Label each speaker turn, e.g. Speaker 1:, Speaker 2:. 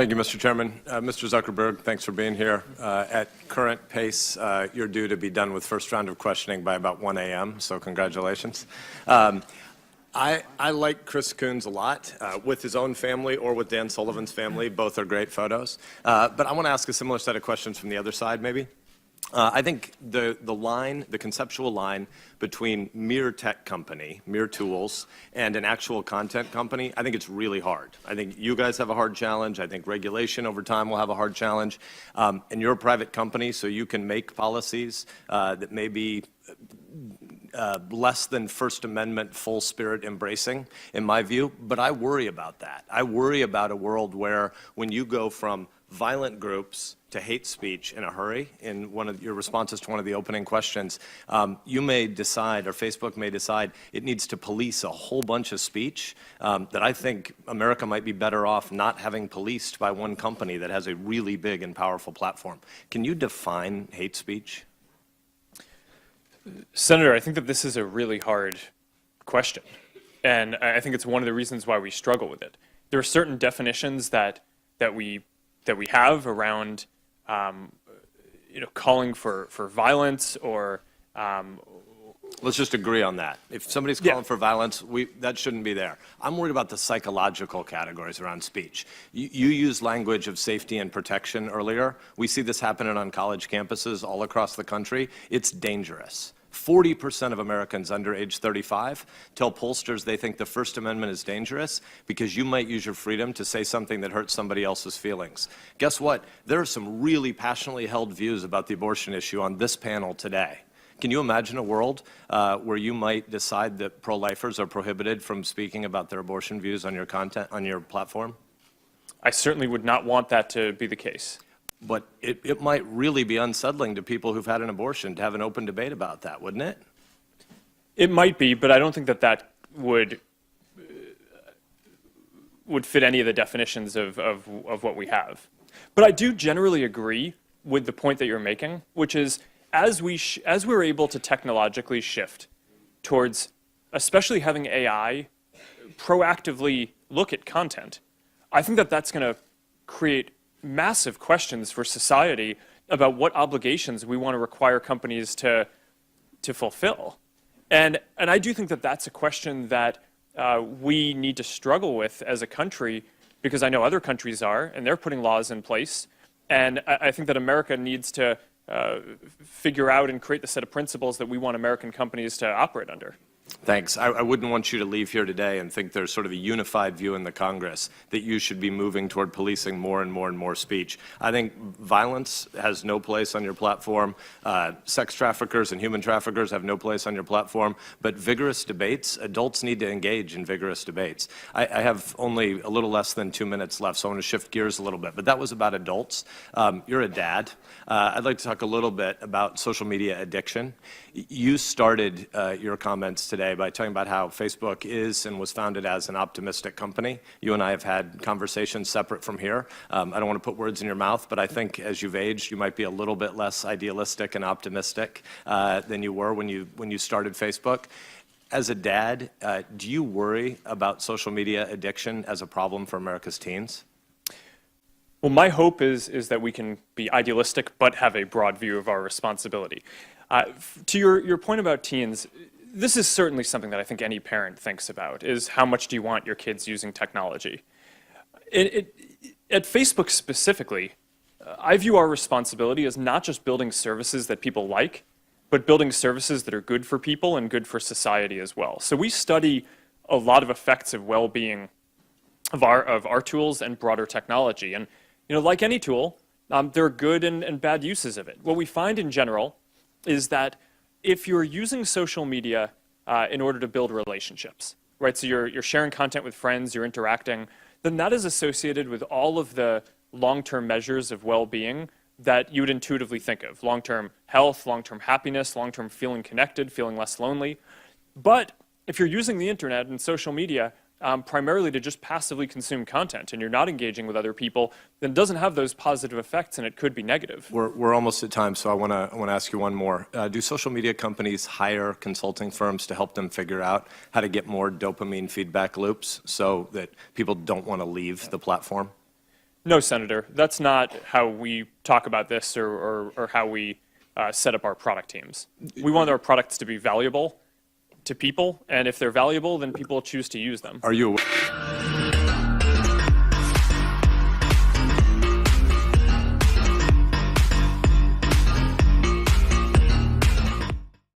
Speaker 1: Thank you, Mr. Chairman. Mr. Zuckerberg, thanks for being here. At current pace, you're due to be done with first round of questioning by about 1 a.m., so congratulations. I like Chris Coons a lot, with his own family or with Dan Sullivan's family. Both are great photos. But I want to ask a similar set of questions from the other side, maybe. I think the conceptual line between mere tech company, mere tools, and an actual content company, I think it's really hard. I think you guys have a hard challenge. I think regulation over time will have a hard challenge. And you're a private company, so you can make policies that may be less than First Amendment full spirit embracing, in my view. But I worry about that. I worry about a world where when you go from violent groups to hate speech in a hurry, in one of your responses to one of the opening questions, you may decide, or Facebook may decide, it needs to police a whole bunch of speech that I think America might be better off not having policed by one company that has a really big and powerful platform. Can you define hate speech?
Speaker 2: Senator, I think that this is a really hard question, and I think it's one of the reasons why we struggle with it. There are certain definitions that we have around, calling for violence or.
Speaker 1: Let's just agree on that. If somebody's calling for violence, that shouldn't be there. I'm worried about the psychological categories around speech. You used language of safety and protection earlier. We see this happening on college campuses all across the country. It's dangerous. 40% of Americans under age 35 tell pollsters they think the First Amendment is dangerous because you might use your freedom to say something that hurts somebody else's feelings. Guess what? There are some really passionately held views about the abortion issue on this panel today. Can you imagine a world where you might decide that pro-lifers are prohibited from speaking about their abortion views on your content, on your platform?
Speaker 2: I certainly would not want that to be the case.
Speaker 1: But it might really be unsettling to people who've had an abortion to have an open debate about that, wouldn't it?
Speaker 2: It might be, but I don't think that would fit any of the definitions of what we have. But I do generally agree with the point that you're making, which is as we're able to technologically shift towards, especially having AI proactively look at content, I think that that's going to create massive questions for society about what obligations we want to require companies to fulfill. And I do think that that's a question that we need to struggle with as a country, because I know other countries are, and they're putting laws in place. And I think that America needs to figure out and create the set of principles that we want American companies to operate under.
Speaker 1: Thanks. I wouldn't want you to leave here today and think there's sort of a unified view in the Congress that you should be moving toward policing more and more and more speech. I think violence has no place on your platform. Sex traffickers and human traffickers have no place on your platform. But vigorous debates, adults need to engage in vigorous debates. I have only a little less than 2 minutes left, so I want to shift gears a little bit. But that was about adults. You're a dad. I'd like to talk a little bit about social media addiction. You started your comments today by talking about how Facebook is and was founded as an optimistic company. You and I have had conversations separate from here. I don't want to put words in your mouth, but I think as you've aged, you might be a little bit less idealistic and optimistic than you were when you started Facebook. As a dad, do you worry about social media addiction as a problem for America's teens?
Speaker 2: Well, my hope is that we can be idealistic but have a broad view of our responsibility. To your point about teens, this is certainly something that I think any parent thinks about, is how much do you want your kids using technology? At Facebook specifically, I view our responsibility as not just building services that people like, but building services that are good for people and good for society as well. So we study a lot of effects of well-being of our tools and broader technology. And like any tool, there are good and bad uses of it. What we find in general is that if you're using social media in order to build relationships, right? So you're sharing content with friends, you're interacting, then that is associated with all of the long-term measures of well-being that you would intuitively think of. Long-term health, long-term happiness, long-term feeling connected, feeling less lonely. But if you're using the internet and social media primarily to just passively consume content and you're not engaging with other people, then it doesn't have those positive effects and it could be negative.
Speaker 1: We're almost at time, so I want to ask you one more. Do social media companies hire consulting firms to help them figure out how to get more dopamine feedback loops so that people don't want to leave the platform?
Speaker 2: No, Senator, that's not how we talk about this or how we set up our product teams. We want our products to be valuable to people, and if they're valuable, then people choose to use them.
Speaker 1: Are you aware?